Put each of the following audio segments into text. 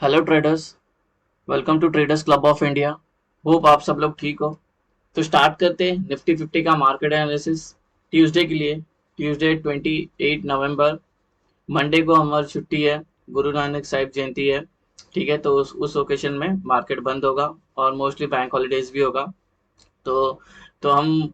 Hello traders. Welcome to traders club of India. Hope आप सब लोग ठीक हो। तो स्टार्ट करते हैं निफ्टी 50 का मार्केट एनालिसिस ट्यूसडे के लिए। ट्यूसडे 28 नवंबर, मंडे को हमारी छुट्टी है, गुरु नानक साहिब जयंती है। ठीक है, तो उस ओकेशन में मार्केट बंद होगा और मोस्टली बैंक हॉलीडेज भी होगा। तो हम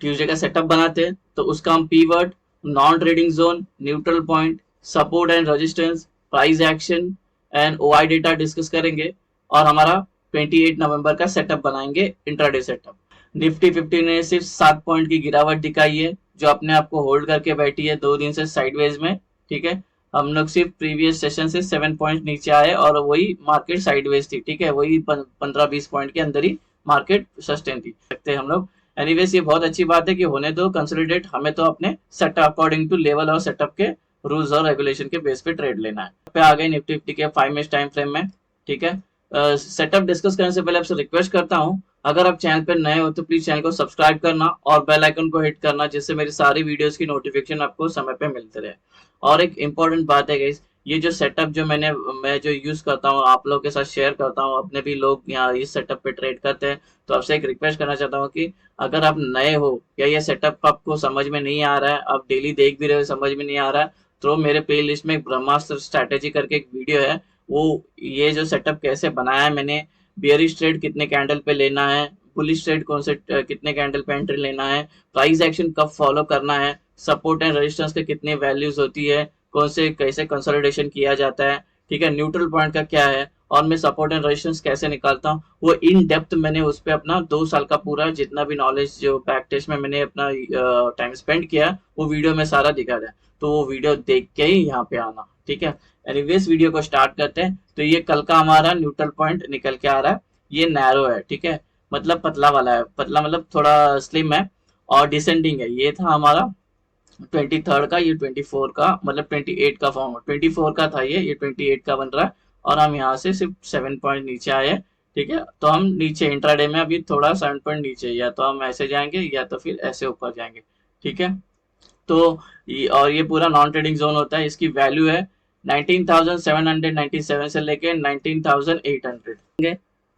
ट्यूसडे का सेटअप बनाते हैं। तो उसका हम pivot, non trading zone, neutral point, support and resistance, price action and OI data discuss करेंगे। और हमारा 28 नवंबर का सेटअप बनाएंगे, इंट्राडे सेटअप। निफ्टी 50 ने सिर्फ 7 पॉइंट की गिरावट दिखाई है, जो अपने आप को होल्ड करके बैठी है 2 दिन से साइडवेज में। ठीक है, हम लोग सिर्फ प्रीवियस सेशन से 7 पॉइंट नीचे आए और वही मार्केट साइडवेज थी। ठीक है, वही 15-20 पॉइंट के अंदर ही मार्केट सस्टेन थी, सकते हैं हम लोग। एनीवेज, ये बहुत अच्छी बात है कि होने दो कंसोलिडेट। हमें तो अपने सेटअप अकॉर्डिंग टू लेवल और सेटअप के रूल्स और रेगुलेशन के बेस पे ट्रेड लेना है। पे आ गए निफ्टी 50 के 5 मिनट टाइम फ्रेम में। ठीक है, सेटअप डिस्कस करने से पहले आपसे रिक्वेस्ट करता हूं, अगर आप चैनल पर नए हो तो प्लीज चैनल को सब्सक्राइब करना और बेल आइकन को हिट करना, जिससे मेरी सारी वीडियोस की नोटिफिकेशन आपको समय पे मिलते रहे। और एक इम्पोर्टेंट बात है गाइस, ये जो सेटअप जो मैं जो यूज करता हूँ आप लोगों के साथ शेयर करता हूँ, अपने भी लोग यहाँ इस सेटअप पे ट्रेड करते हैं। तो आपसे एक रिक्वेस्ट करना चाहता हूँ कि अगर आप नए हो या ये सेटअप आपको समझ में नहीं आ रहा है, आप डेली देख भी रहे हो समझ में नहीं आ रहा है, तो मेरे प्ले लिस्ट में ब्रह्मास्त्र स्ट्रैटेजी करके एक वीडियो है। वो ये जो सेटअप कैसे बनाया है मैंने, बियरिश ट्रेड कितने कैंडल पे लेना है, बुलिश ट्रेड कौन से कितने कैंडल पे एंट्री लेना है, प्राइस एक्शन कब फॉलो करना है, सपोर्ट एंड रेजिस्टेंस के कितने वैल्यूज होती है, कौन से कैसे कंसोलिडेशन किया जाता है। ठीक है, न्यूट्रल पॉइंट का क्या है और मैं सपोर्ट एंड रेजिस्टेंस कैसे निकालता हूँ, वो इन डेप्थ मैंने उस पर अपना 2 साल का पूरा जितना भी नॉलेज जो बैक टेस्ट में मैंने अपना टाइम स्पेंड किया, वो वीडियो में सारा दिखा रहा है। तो वो वीडियो देख के ही यहाँ पे आना। ठीक है, एनीवेज वीडियो को स्टार्ट करते हैं। तो ये कल का हमारा न्यूट्रल पॉइंट निकल के आ रहा है। ये नैरो है, ठीक है, मतलब पतला वाला है, पतला मतलब थोड़ा स्लिम है और डिसेंडिंग है। ये था हमारा 23rd का, ये 24 का, मतलब 28 का फॉर्म, 24 का था ये 28 का बन रहा है। और हम यहाँ से सिर्फ 7 पॉइंट नीचे आए हैं। ठीक है, तो हम नीचे इंट्राडे में अभी थोड़ा 7 पॉइंट नीचे, या तो हम ऐसे जाएंगे या तो फिर ऐसे ऊपर जाएंगे। ठीक है, तो और ये पूरा नॉन ट्रेडिंग जोन होता है। इसकी वैल्यू है 19,797 से लेके 19,800।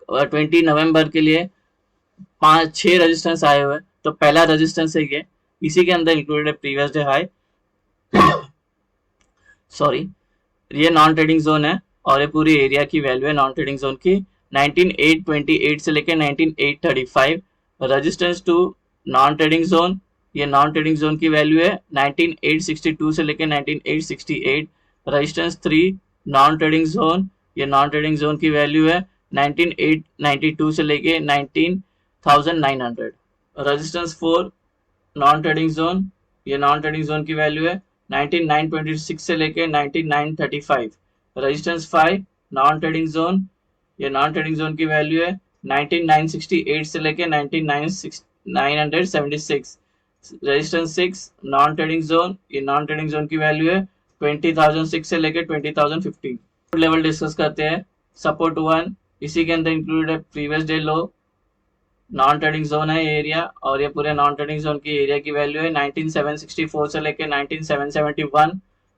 और 20 नवंबर के लिए 5-6 रेजिस्टेंस आए हुए हैं। तो पहला रेजिस्टेंस है ये, इसी के अंदर included previous day high, sorry, ये नॉन ट्रेडिंग जोन है। और ये पूरी एरिया की वैल्यू है नॉन ट्रेडिंग जोन की 19,828 से लेकर 19,835। Resistance two non trading zone, ये नॉन ट्रेडिंग जोन की वैल्यू है 19,862 से लेकर 19,868। रेजिस्टेंस 3 नॉन ट्रेडिंग जोन, ये नॉन ट्रेडिंग जोन की वैल्यू है 19,892 से लेकर 19,900। रेजिस्टेंस 4 नॉन ट्रेडिंग जोन, ये नॉन ट्रेडिंग जोन की वैल्यू है 19,926 से लेके 19,935। रेजिस्टेंस 5 नॉन ट्रेडिंग जोन, ये नॉन ट्रेडिंग जोन की वैल्यू है 19,968 से लेके 19,976। रेजिस्टेंस 6 नॉन ट्रेडिंग जोन, ये नॉन ट्रेडिंग जोन की वैल्यू है 20,006 से लेके 20,015। लेवल डिस्कस करते हैं। सपोर्ट 1, इसी के अंदर इंक्लूडेड है previous day low, non trading zone है एरिया। और ये पूरे नॉन ट्रेडिंग जोन की एरिया की वैल्यू है 19,764 से लेके 19,771।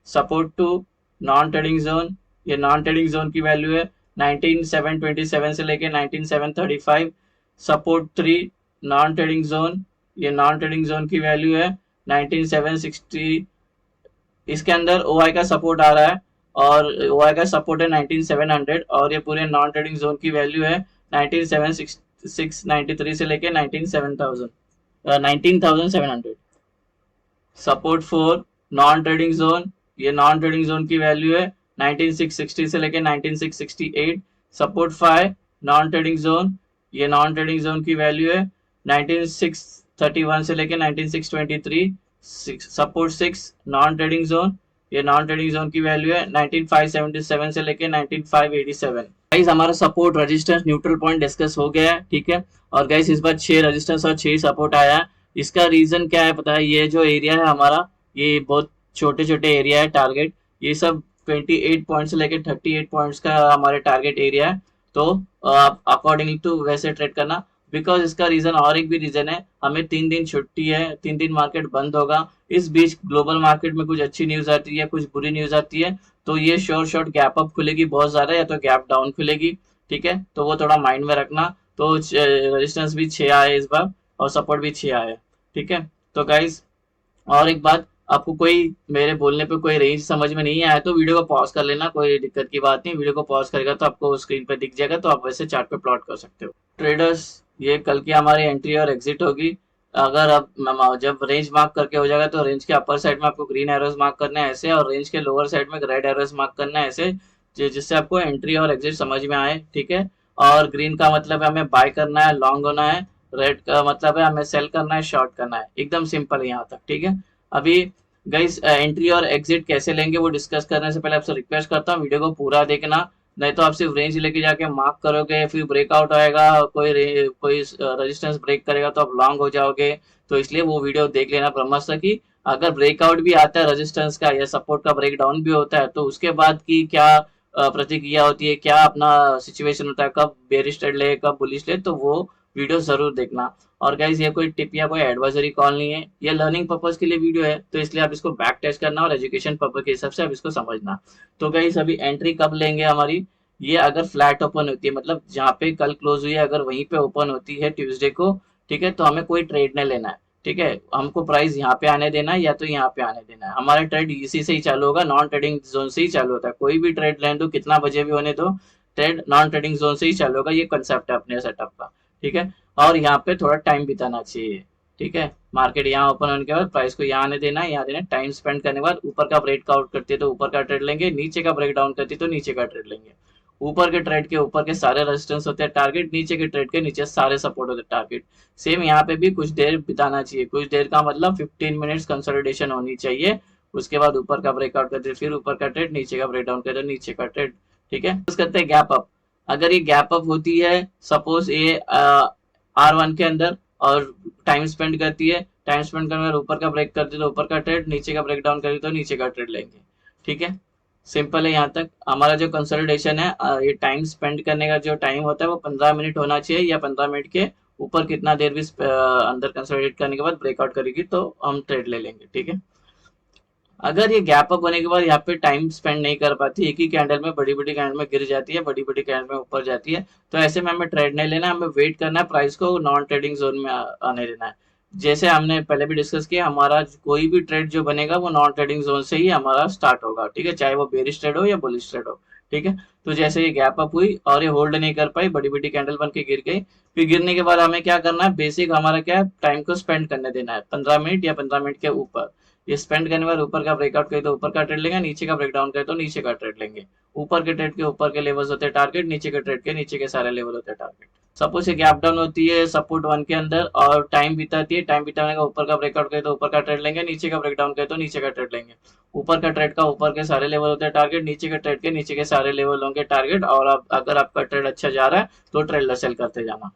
Support two non trading zone, ये नॉन ट्रेडिंग जोन की वैल्यू है 19,727 से लेके 19,735। सपोर्ट 3 नॉन ट्रेडिंग जोन, ये नॉन ट्रेडिंग जोन की वैल्यू है 19,760। इसके अंदर ओआई का सपोर्ट आ रहा है और ओआई का सपोर्ट है 19,700। और ये पूरे नॉन ट्रेडिंग जोन की वैल्यू है 19,693 से लेके 19,700। सपोर्ट 4 नॉन ट्रेडिंग जोन, ये नॉन ट्रेडिंग जोन की वैल्यू है 19,660 से लेके 19,668। सपोर्ट 5 नॉन ट्रेडिंग जोन, ये नॉन ट्रेडिंग जोन की वैल्यू है 19,631 से लेके 19,623। सपोर्ट 6 नॉन ट्रेडिंग जोन, ये नॉन ट्रेडिंग जोन की वैल्यू है 19,577 से लेके 19,587। गाइस, हमारा support resistance neutral point discuss हो गया है। ठीक है, और गाइस इस बार 6 रेजिस्टेंस और 6 सपोर्ट आया है। इसका रीजन क्या है पता है, ये जो एरिया है हमारा, ये बहुत छोटे छोटे एरिया है टारगेट। ये सब 28 पॉइंट से लेकर 38 पॉइंट्स का हमारे टारगेट एरिया है। तो अकॉर्डिंगली टू वैसे ट्रेड करना। बिकॉज इसका रीजन और एक भी रीजन है, हमें 3 दिन छुट्टी है, 3 दिन मार्केट बंद होगा। इस बीच ग्लोबल मार्केट में कुछ अच्छी न्यूज आती है, कुछ बुरी न्यूज आती है, तो ये शॉर्ट गैप अप खुलेगी बहुत ज्यादा, या तो गैप डाउन खुलेगी। ठीक है, तो वो थोड़ा माइंड में रखना। तो रेजिस्टेंस भी 6 आए इस बार, और सपोर्ट भी 6 आए। ठीक है, तो गाइज, और एक बात, आपको कोई मेरे बोलने पे कोई रेंज समझ में नहीं आया तो वीडियो को पॉज कर लेना, कोई दिक्कत की बात नहीं। वीडियो को पॉज करेगा तो आपको स्क्रीन पे दिख जाएगा, तो आप वैसे चार्ट पे प्लॉट कर सकते हो। ट्रेडर्स, ये कल की हमारी एंट्री और एग्जिट होगी। अगर आप जब रेंज मार्क करके हो जाएगा तो रेंज के अपर साइड में आपको ग्रीन एरोज मार्क करना है ऐसे, और रेंज के लोअर साइड में रेड एरोज मार्क करना है ऐसे, जिससे आपको एंट्री और एग्जिट समझ में आए। ठीक है, और ग्रीन का मतलब है हमें बाय करना है, लॉन्ग होना है। रेड का मतलब है हमें सेल करना है, शॉर्ट करना है। एकदम सिंपल है यहाँ तक। ठीक है, अभी गाइस एंट्री और एग्जिट कैसे लेंगे वो डिस्कस करने से पहले आपसे रिक्वेस्ट करता हूँ वीडियो को पूरा देखना, नहीं तो आप सिर्फ रेंज लेके जाके मार्क करोगे, फिर ब्रेकआउट आएगा, कोई रेजिस्टेंस ब्रेक करेगा तो आप लॉन्ग हो जाओगे। तो इसलिए वो वीडियो देख लेना ब्रह्मास्त्र की। अगर ब्रेकआउट भी आता है रेजिस्टेंस का या सपोर्ट का ब्रेकडाउन भी होता है, तो उसके बाद की क्या प्रतिक्रिया होती है, क्या अपना सिचुएशन होता है, कब बेरिश ट्रेड ले, कब बुलिश ले, तो वो वीडियो जरूर देखना। और गाइज, ये कोई टिप या कोई एडवाइजरी कॉल नहीं है, ये लर्निंग पर्पज के लिए वीडियो है, तो इसलिए आप इसको बैक टेस्ट करना और एजुकेशन पर्पज के हिसाब से आप इसको समझना। तो गाइज, अभी एंट्री कब लेंगे हमारी, ये अगर फ्लैट ओपन होती है, मतलब जहाँ पे कल क्लोज हुई है अगर वहीं पे ओपन होती है ट्यूसडे को, ठीक है, तो हमें कोई ट्रेड नहीं लेना है। ठीक है, हमको प्राइस यहाँ पे आने देना है या तो यहाँ पे आने देना है। हमारा ट्रेड इसी से ही चालू होगा, नॉन ट्रेडिंग जोन से ही चालू होता है। कोई भी ट्रेड लेने दो, कितना बजे भी होने दो, ट्रेड नॉन ट्रेडिंग जोन से ही चालू होगा। ये कंसेप्ट है अपने सेटअप का। ठीक है, और यहाँ पे थोड़ा टाइम बिताना चाहिए। ठीक है, मार्केट यहाँ ओपन होने के बाद प्राइस को यहाँ आने देना है, यहाँ देना, टाइम स्पेंड करने के बाद ऊपर का ब्रेकआउट करती है तो ऊपर का ट्रेड लेंगे, नीचे का ब्रेक डाउन करती है तो नीचे का ट्रेड लेंगे। ऊपर के ट्रेड के ऊपर के सारे रेजिस्टेंस होते हैं टारगेट, नीचे के ट्रेड के नीचे सारे सपोर्ट होते हैं टारगेट। सेम यहाँ पे भी कुछ देर बिताना चाहिए, कुछ देर का मतलब 15 मिनट्स कंसोलिडेशन होनी चाहिए। उसके बाद ऊपर का ब्रेकआउट करते फिर ऊपर का ट्रेड, नीचे का ब्रेक डाउन करते नीचे का ट्रेड। ठीक है, करते हैं गैप अप। अगर ये गैप अप होती है, सपोज ये R1 के अंदर, और टाइम स्पेंड करती है, टाइम स्पेंड करने ऊपर का ब्रेक करती है तो ऊपर का ट्रेड, नीचे का ब्रेक डाउन करती तो नीचे का ट्रेड लेंगे। ठीक है, सिंपल है यहाँ तक। हमारा जो कंसोलिडेशन है, ये टाइम स्पेंड करने का जो टाइम होता है वो 15 मिनट होना चाहिए, या 15 मिनट के ऊपर कितना देर भी अंदर कंसोलिडेट करने के बाद ब्रेकआउट करेगी तो हम ट्रेड ले लेंगे। ठीक है, अगर ये गैप अप होने के बाद यहाँ पे टाइम स्पेंड नहीं कर पाती, एक ही कैंडल में, बड़ी बड़ी कैंडल में गिर जाती है, बड़ी बड़ी कैंडल में ऊपर जाती है, तो ऐसे में हमें ट्रेड नहीं लेना, हमें वेट करना है, प्राइस को नॉन ट्रेडिंग जोन में आने देना है। जैसे हमने पहले भी डिस्कस किया, हमारा कोई भी ट्रेड जो बनेगा वो नॉन ट्रेडिंग जोन से ही हमारा स्टार्ट होगा। ठीक है, चाहे वो बेरिश ट्रेड हो या बुलिश ट्रेड हो। ठीक है, तो जैसे ये गैप अप हुई और ये होल्ड नहीं कर पाई, बड़ी बड़ी कैंडल बन के गिर गई, फिर गिरने के बाद हमें क्या करना है, बेसिक हमारा क्या है, टाइम को स्पेंड करने देना है 15 मिनट या 15 मिनट के ऊपर। ये स्पेंड करने के बाद ऊपर का ब्रेकआउट करे तो ऊपर का ट्रेड लेंगे, नीचे का ब्रेकडाउन करे तो नीचे का ट्रेड लेंगे। ऊपर के ट्रेड के ऊपर के लेवल्स होते हैं टारगेट, नीचे के ट्रेड के नीचे के सारे लेवल होते हैं टारगेट। सपोज ये गैप डाउन होती है सपोर्ट 1 के अंदर और टाइम बिताती है, टाइम बिताने का ऊपर का ब्रेकआउट करे तो ऊपर का ट्रेड लेंगे, नीचे का ब्रेकडाउन करे तो नीचे का ट्रेड लेंगे। ऊपर का ट्रेड का ऊपर के सारे लेवल होते हैं टारगेट, नीचे के ट्रेड के नीचे के सारे लेवल होंगे टारगेट। और अगर आपका ट्रेड अच्छा जा रहा है तो ट्रेड सेल करते जाना।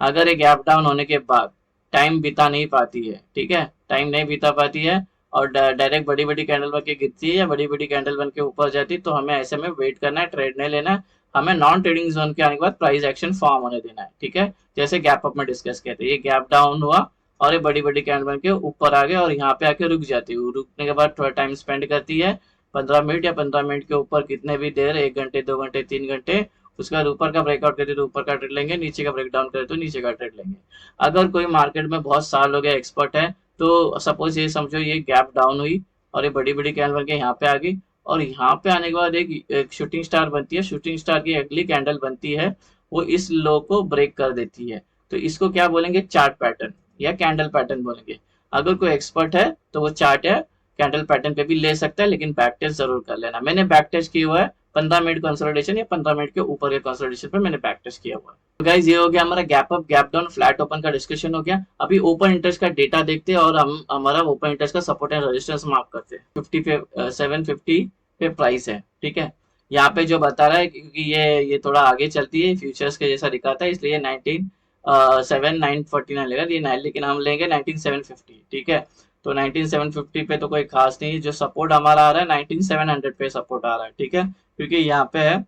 अगर ये गैप डाउन होने के बाद टाइम बिता नहीं पाती है, ठीक है, टाइम नहीं बिता पाती है और डायरेक्ट बड़ी बड़ी कैंडल बन के गिरती है या बड़ी बड़ी कैंडल बन के ऊपर जाती है, तो हमें ऐसे में वेट करना है, ट्रेड नहीं लेना है। हमें नॉन ट्रेडिंग जोन के आने के बाद प्राइस एक्शन फॉर्म होने देना है। ठीक है, जैसे गैप अप में डिस्कस किया था, ये गैप डाउन हुआ और ये बड़ी बड़ी कैंडल बन के ऊपर आ गया और यहाँ पे आके रुक जाती है, रुकने के बाद थोड़ा टाइम स्पेंड करती है 15 मिनट या 15 मिनट के ऊपर कितने भी देर, 1 घंटे 2 घंटे 3 घंटे। उसके बाद ऊपर का ब्रेकआउट करते तो ऊपर का ट्रेड लेंगे, नीचे का ब्रेकडाउन करे तो नीचे का ट्रेड लेंगे। अगर कोई मार्केट में बहुत साल हो गया, एक्सपर्ट है, तो सपोज ये समझो ये गैप डाउन हुई और ये बड़ी बड़ी कैंडल बन के यहाँ पे आ गई, और यहाँ पे आने के बाद एक शूटिंग स्टार बनती है, शूटिंग स्टार की अगली कैंडल बनती है, वो इस लो को ब्रेक कर देती है, तो इसको क्या बोलेंगे, चार्ट पैटर्न या कैंडल पैटर्न बोलेंगे। अगर कोई एक्सपर्ट है तो वो चार्ट या कैंडल पैटर्न पे भी ले सकता है, लेकिन बैक टेस्ट जरूर कर लेना। मैंने बैक टेस्ट किया हुआ है 15 मिनट कंसोलिडेशन या 15 मिनट के ऊपर के कंसोलिडेशन पे मैंने बैक टेस्ट किया हुआ है। तो गाइज, ये हो गया हमारा gap up gap down flat open का डिस्कशन हो गया। अभी ओपन इंटरेस्ट का डेटा देखते हैं और हम हमारा ओपन इंटरेस्ट का सपोर्ट एंड रेजिस्टेंस मार्क करते हैं। 50 पे 750 पे प्राइस है। ठीक है, यहाँ पे जो बता रहा है, क्योंकि ये थोड़ा आगे चलती है, फ्यूचर्स के जैसा दिखाता है, इसलिए 19,949 लेगा ये 9, लेकिन हम लेंगे 19,750। ठीक है, तो 19,750 पे तो कोई खास नहीं, जो सपोर्ट हमारा आ रहा है 19,700 पे सपोर्ट आ रहा है। ठीक है, क्योंकि यहाँ पे है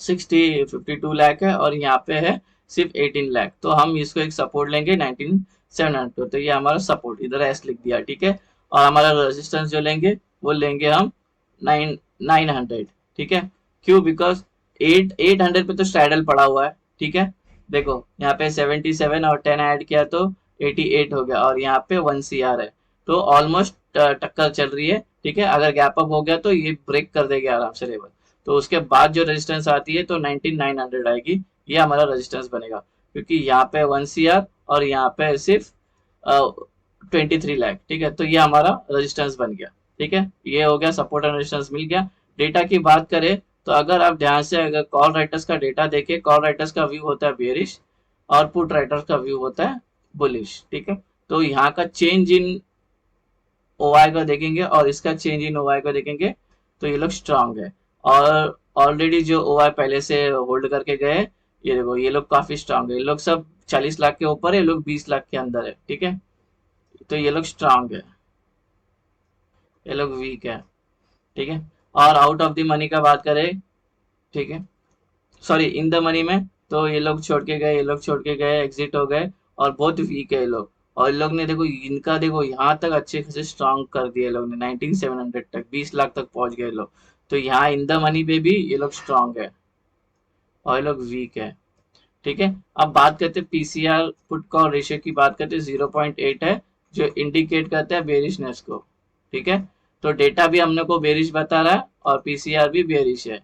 52 लाख है और यहाँ पे है सिर्फ 18 लाख, तो हम इसको एक सपोर्ट लेंगे 19,700, तो ये हमारा सपोर्ट इधर एस लिख दिया। ठीक है, और हमारा रेजिस्टेंस जो लेंगे वो लेंगे हम 900, ठीक है। क्यों? बिकॉज 800 पे तो स्ट्रैडल पड़ा हुआ है, ठीक है। देखो यहाँ पे 77 और 10 ऐड किया तो 88 हो गया, और यहाँ पे 1 CR है, तो ऑलमोस्ट टक्कर चल रही है, ठीक है। अगर गैप अप हो गया तो ये ब्रेक कर देगी आराम से लेवल, तो उसके बाद जो रेजिस्टेंस आती है तो 19900 आएगी, ये हमारा रेजिस्टेंस बनेगा, क्योंकि यहाँ पे 1 CR और यहाँ पे सिर्फ 23 लाख, ठीक है। तो ये हमारा रेजिस्टेंस बन गया, ठीक है। ये हो गया, सपोर्ट एंड रेजिस्टेंस मिल गया। डेटा की बात करें तो अगर आप ध्यान से अगर कॉल राइटर्स का डेटा देखें, कॉल राइटर्स का व्यू होता है बेरिश और पुट राइटर्स का व्यू होता है बुलिश, ठीक है। तो यहाँ का चेंज इन ओआई को देखेंगे और इसका चेंज इन ओआई को देखेंगे तो ये लोग स्ट्रांग है, और ऑलरेडी जो ओआई पहले से होल्ड करके गए, ये देखो ये लोग काफी स्ट्रांग है, ये लोग सब 40 लाख के ऊपर है, ये लोग 20 लाख के अंदर है, ठीक है। तो ये लोग स्ट्रांग है, ये लोग वीक है, ठीक है। और आउट ऑफ द मनी का बात करें, ठीक है, सॉरी इन द मनी में, तो ये लोग छोड़ के गए, ये लोग छोड़ के गए, एग्जिट हो गए, और बहुत वीक है ये लोग। और इन लोग ने देखो इनका देखो यहाँ तक अच्छे खासे स्ट्रांग कर दिया लोग ने, 19700 तक, 20 लाख तक पहुंच गए लोग। तो यहाँ इन द मनी पे भी ये लोग स्ट्रांग है और ये लोग वीक है, ठीक है। अब बात करते हैं पीसीआर पुट कॉल रेशियो की, बात करते हैं 0.8 है, जो इंडिकेट करता है बेरिशनेस को, ठीक है। तो डेटा भी हमने को बेरिश बता रहा है और पीसीआर भी बेरिश है,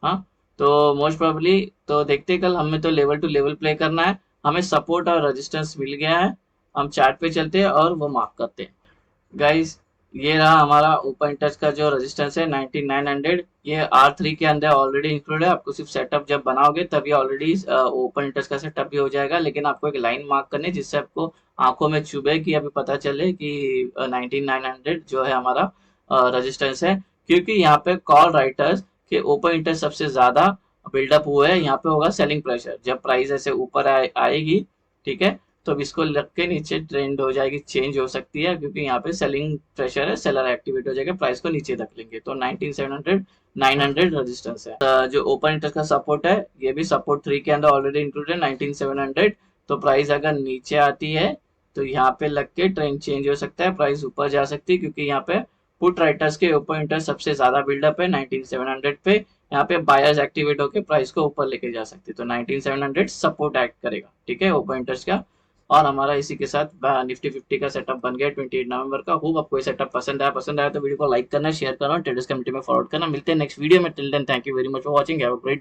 हाँ। तो मोस्ट प्रोबेबली तो देखते हैं कल, हमें तो लेवल टू लेवल प्ले करना है, हमें सपोर्ट और रेजिस्टेंस मिल गया है, हम चार्ट पे चलते हैं और वो मार्क करते हैं। गाइस ये रहा हमारा ओपन टच का जो रेजिस्टेंस है 19900, ये R3 के अंदर ऑलरेडी इंक्लूड है, आपको सिर्फ सेटअप जब बनाओगे तभी ऑलरेडी ओपन टच का सेटअप भी हो जाएगा, लेकिन आपको एक लाइन मार्क करनी है जिससे आपको आंखों में चुभे कि अभी पता चले कि 19900 जो है हमारा रेजिस्टेंस है, क्योंकि यहाँ पे कॉल राइटर्स के ओपन इंटरेस्ट सबसे ज्यादा बिल्डअप हुए हैं, यहाँ पे होगा सेलिंग प्रेशर, जब प्राइस ऐसे ऊपर आएगी, ठीक है, तो अब इसको लग के नीचे ट्रेंड हो जाएगी, चेंज हो सकती है, क्योंकि यहाँ पे सेलिंग प्रेशर है, सेलर एक्टिवेट हो जाएगा, प्राइस को नीचे रख लेंगे, तो 19700 900 रेजिस्टेंस है। जो ओपन इंटरेस्ट का सपोर्ट है, ये भी सपोर्ट 3 के अंदर ऑलरेडी इंक्लूड है 19700, तो प्राइस अगर नीचे आती है तो यहाँ पे लग के ट्रेंड चेंज हो सकता है, प्राइस ऊपर जा सकती है, क्योंकि यहाँ पे पुट राइटर्स के ओपन इंटरेस्ट सबसे ज्यादा बिल्डअप है 19700 पे, यहाँ पे बायर्स एक्टिवेट होकर प्राइस को ऊपर लेके जा सकते हैं, तो 19700 सपोर्ट एक्ट करेगा, ठीक है, ओपन इंटरेस्ट का। और हमारा इसी के साथ निफ्टी 50 का सेटअप बन गया 28 नवंबर का। होप आपको ये सेटअप पसंद आया तो वीडियो को लाइक करना, शेयर करना, ट्रेडर्स कम्युनिटी में फॉरवर्ड करना। मिलते हैं नेक्स्ट वीडियो में, till then thank you very much for watching, have a great